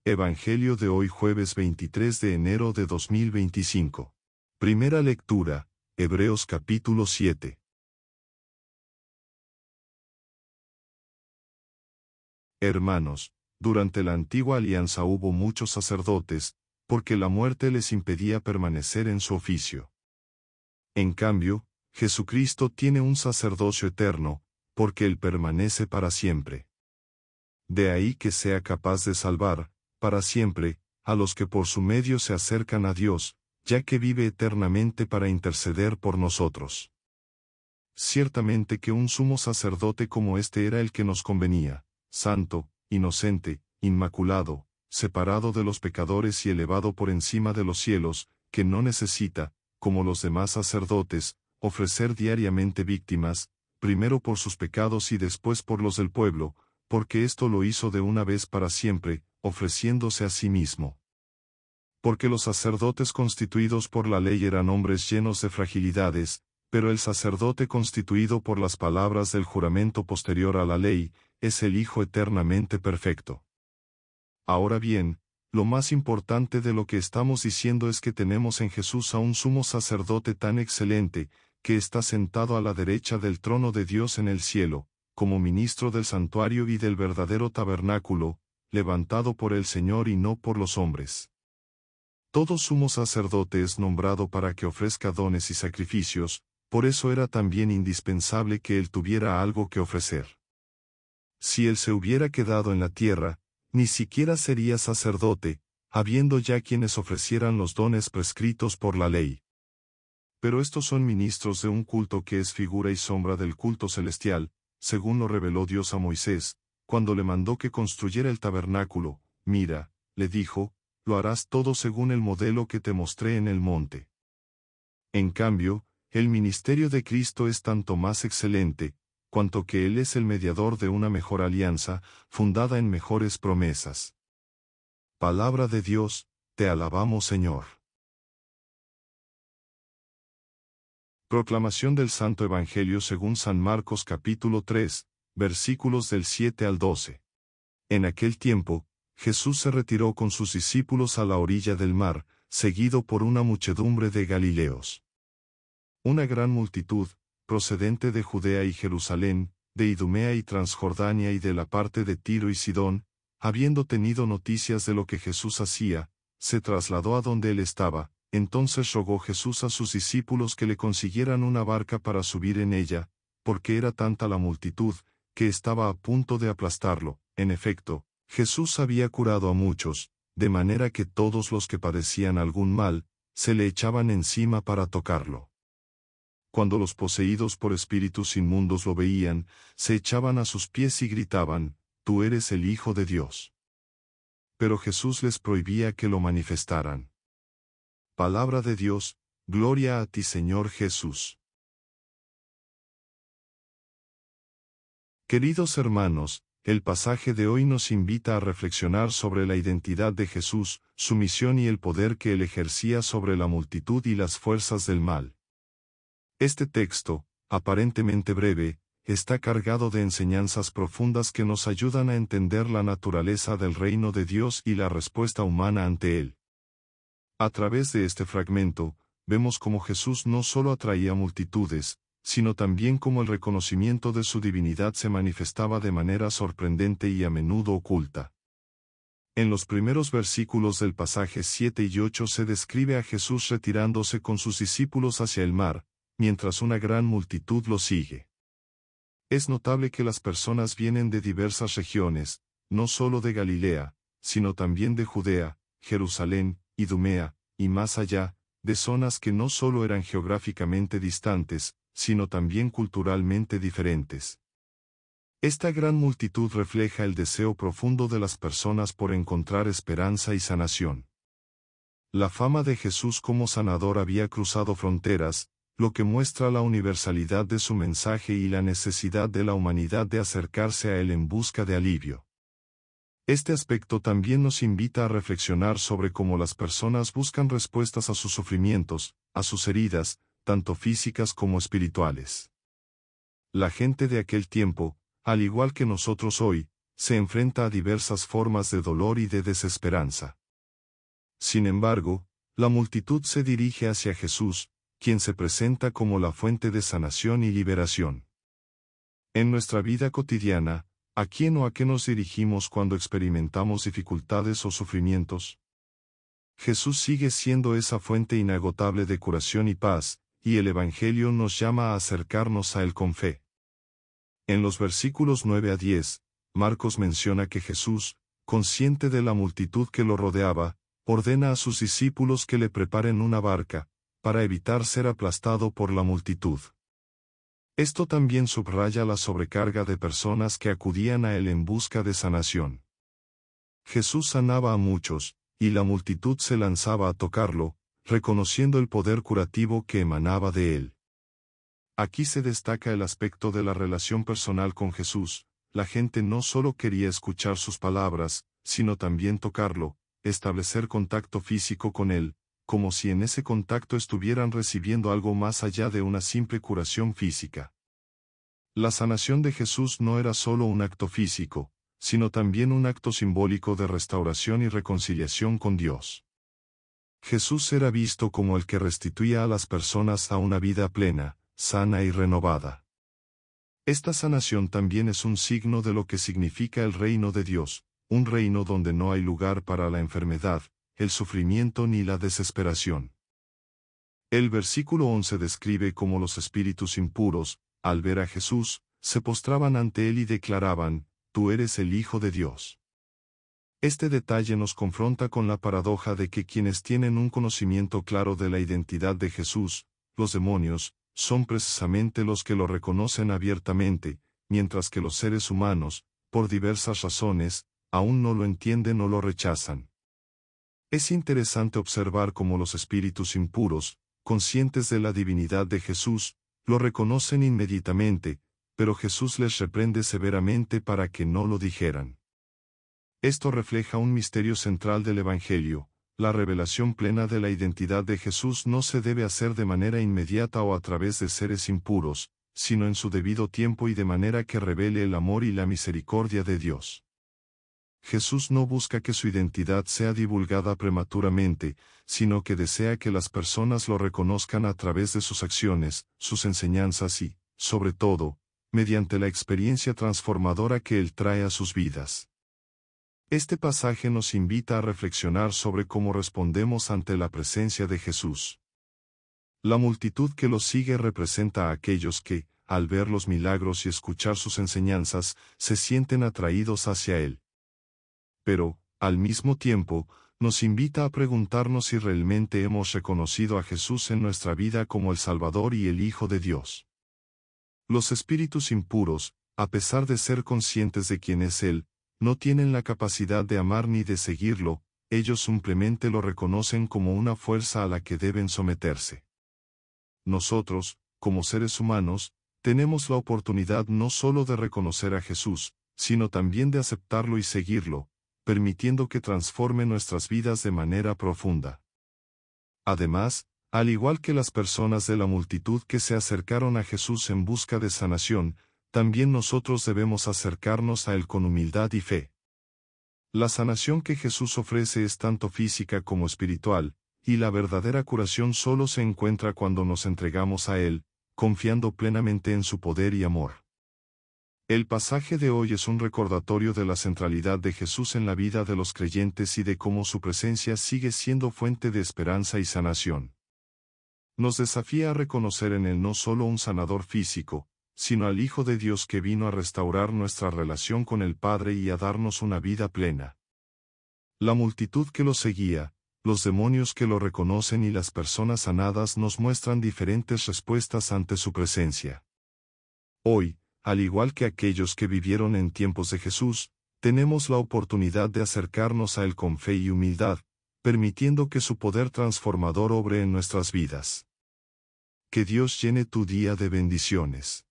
Evangelio de hoy jueves 23 de enero de 2025. Primera lectura, Hebreos capítulo 7. Hermanos, durante la antigua alianza hubo muchos sacerdotes, porque la muerte les impedía permanecer en su oficio. En cambio, Jesucristo tiene un sacerdocio eterno, porque Él permanece para siempre. De ahí que sea capaz de salvar, para siempre, a los que por su medio se acercan a Dios, ya que vive eternamente para interceder por nosotros. Ciertamente que un sumo sacerdote como este era el que nos convenía, santo, inocente, inmaculado, separado de los pecadores y elevado por encima de los cielos, que no necesita, como los demás sacerdotes, ofrecer diariamente víctimas, primero por sus pecados y después por los del pueblo, porque esto lo hizo de una vez para siempre, ofreciéndose a sí mismo. Porque los sacerdotes constituidos por la ley eran hombres llenos de fragilidades, pero el sacerdote constituido por las palabras del juramento posterior a la ley, es el Hijo eternamente perfecto. Ahora bien, lo más importante de lo que estamos diciendo es que tenemos en Jesús a un sumo sacerdote tan excelente, que está sentado a la derecha del trono de Dios en el cielo, como ministro del santuario y del verdadero tabernáculo, levantado por el Señor y no por los hombres. Todo sumo sacerdote es nombrado para que ofrezca dones y sacrificios, por eso era también indispensable que él tuviera algo que ofrecer. Si él se hubiera quedado en la tierra, ni siquiera sería sacerdote, habiendo ya quienes ofrecieran los dones prescritos por la ley. Pero estos son ministros de un culto que es figura y sombra del culto celestial, según lo reveló Dios a Moisés, cuando le mandó que construyera el tabernáculo. Mira, le dijo, lo harás todo según el modelo que te mostré en el monte. En cambio, el ministerio de Cristo es tanto más excelente, cuanto que Él es el mediador de una mejor alianza, fundada en mejores promesas. Palabra de Dios, te alabamos Señor. Proclamación del Santo Evangelio según San Marcos capítulo 3, versículos del 7 al 12. En aquel tiempo, Jesús se retiró con sus discípulos a la orilla del mar, seguido por una muchedumbre de Galileos. Una gran multitud, procedente de Judea y Jerusalén, de Idumea y Transjordania y de la parte de Tiro y Sidón, habiendo tenido noticias de lo que Jesús hacía, se trasladó a donde él estaba. Entonces rogó Jesús a sus discípulos que le consiguieran una barca para subir en ella, porque era tanta la multitud, que estaba a punto de aplastarlo. En efecto, Jesús había curado a muchos, de manera que todos los que padecían algún mal, se le echaban encima para tocarlo. Cuando los poseídos por espíritus inmundos lo veían, se echaban a sus pies y gritaban, «Tú eres el Hijo de Dios». Pero Jesús les prohibía que lo manifestaran. Palabra de Dios, gloria a ti Señor Jesús. Queridos hermanos, el pasaje de hoy nos invita a reflexionar sobre la identidad de Jesús, su misión y el poder que él ejercía sobre la multitud y las fuerzas del mal. Este texto, aparentemente breve, está cargado de enseñanzas profundas que nos ayudan a entender la naturaleza del reino de Dios y la respuesta humana ante él. A través de este fragmento, vemos cómo Jesús no solo atraía multitudes, sino también cómo el reconocimiento de su divinidad se manifestaba de manera sorprendente y a menudo oculta. En los primeros versículos del pasaje 7 y 8 se describe a Jesús retirándose con sus discípulos hacia el mar, mientras una gran multitud lo sigue. Es notable que las personas vienen de diversas regiones, no solo de Galilea, sino también de Judea, Jerusalén, Idumea, y más allá, de zonas que no solo eran geográficamente distantes, sino también culturalmente diferentes. Esta gran multitud refleja el deseo profundo de las personas por encontrar esperanza y sanación. La fama de Jesús como sanador había cruzado fronteras, lo que muestra la universalidad de su mensaje y la necesidad de la humanidad de acercarse a él en busca de alivio. Este aspecto también nos invita a reflexionar sobre cómo las personas buscan respuestas a sus sufrimientos, a sus heridas, tanto físicas como espirituales. La gente de aquel tiempo, al igual que nosotros hoy, se enfrenta a diversas formas de dolor y de desesperanza. Sin embargo, la multitud se dirige hacia Jesús, quien se presenta como la fuente de sanación y liberación. En nuestra vida cotidiana, ¿a quién o a qué nos dirigimos cuando experimentamos dificultades o sufrimientos? Jesús sigue siendo esa fuente inagotable de curación y paz, y el Evangelio nos llama a acercarnos a Él con fe. En los versículos 9 a 10, Marcos menciona que Jesús, consciente de la multitud que lo rodeaba, ordena a sus discípulos que le preparen una barca, para evitar ser aplastado por la multitud. Esto también subraya la sobrecarga de personas que acudían a Él en busca de sanación. Jesús sanaba a muchos, y la multitud se lanzaba a tocarlo, reconociendo el poder curativo que emanaba de Él. Aquí se destaca el aspecto de la relación personal con Jesús. La gente no solo quería escuchar sus palabras, sino también tocarlo, establecer contacto físico con Él, como si en ese contacto estuvieran recibiendo algo más allá de una simple curación física. La sanación de Jesús no era solo un acto físico, sino también un acto simbólico de restauración y reconciliación con Dios. Jesús era visto como el que restituía a las personas a una vida plena, sana y renovada. Esta sanación también es un signo de lo que significa el reino de Dios, un reino donde no hay lugar para la enfermedad, el sufrimiento ni la desesperación. El versículo 11 describe cómo los espíritus impuros, al ver a Jesús, se postraban ante Él y declaraban: «Tú eres el Hijo de Dios». Este detalle nos confronta con la paradoja de que quienes tienen un conocimiento claro de la identidad de Jesús, los demonios, son precisamente los que lo reconocen abiertamente, mientras que los seres humanos, por diversas razones, aún no lo entienden o lo rechazan. Es interesante observar cómo los espíritus impuros, conscientes de la divinidad de Jesús, lo reconocen inmediatamente, pero Jesús les reprende severamente para que no lo dijeran. Esto refleja un misterio central del Evangelio. La revelación plena de la identidad de Jesús no se debe hacer de manera inmediata o a través de seres impuros, sino en su debido tiempo y de manera que revele el amor y la misericordia de Dios. Jesús no busca que su identidad sea divulgada prematuramente, sino que desea que las personas lo reconozcan a través de sus acciones, sus enseñanzas y, sobre todo, mediante la experiencia transformadora que Él trae a sus vidas. Este pasaje nos invita a reflexionar sobre cómo respondemos ante la presencia de Jesús. La multitud que lo sigue representa a aquellos que, al ver los milagros y escuchar sus enseñanzas, se sienten atraídos hacia Él. Pero, al mismo tiempo, nos invita a preguntarnos si realmente hemos reconocido a Jesús en nuestra vida como el Salvador y el Hijo de Dios. Los espíritus impuros, a pesar de ser conscientes de quién es Él, no tienen la capacidad de amar ni de seguirlo, ellos simplemente lo reconocen como una fuerza a la que deben someterse. Nosotros, como seres humanos, tenemos la oportunidad no solo de reconocer a Jesús, sino también de aceptarlo y seguirlo, permitiendo que transforme nuestras vidas de manera profunda. Además, al igual que las personas de la multitud que se acercaron a Jesús en busca de sanación, también nosotros debemos acercarnos a Él con humildad y fe. La sanación que Jesús ofrece es tanto física como espiritual, y la verdadera curación solo se encuentra cuando nos entregamos a Él, confiando plenamente en su poder y amor. El pasaje de hoy es un recordatorio de la centralidad de Jesús en la vida de los creyentes y de cómo su presencia sigue siendo fuente de esperanza y sanación. Nos desafía a reconocer en Él no solo un sanador físico, sino al Hijo de Dios que vino a restaurar nuestra relación con el Padre y a darnos una vida plena. La multitud que lo seguía, los demonios que lo reconocen y las personas sanadas nos muestran diferentes respuestas ante su presencia. Hoy, al igual que aquellos que vivieron en tiempos de Jesús, tenemos la oportunidad de acercarnos a Él con fe y humildad, permitiendo que su poder transformador obre en nuestras vidas. Que Dios llene tu día de bendiciones.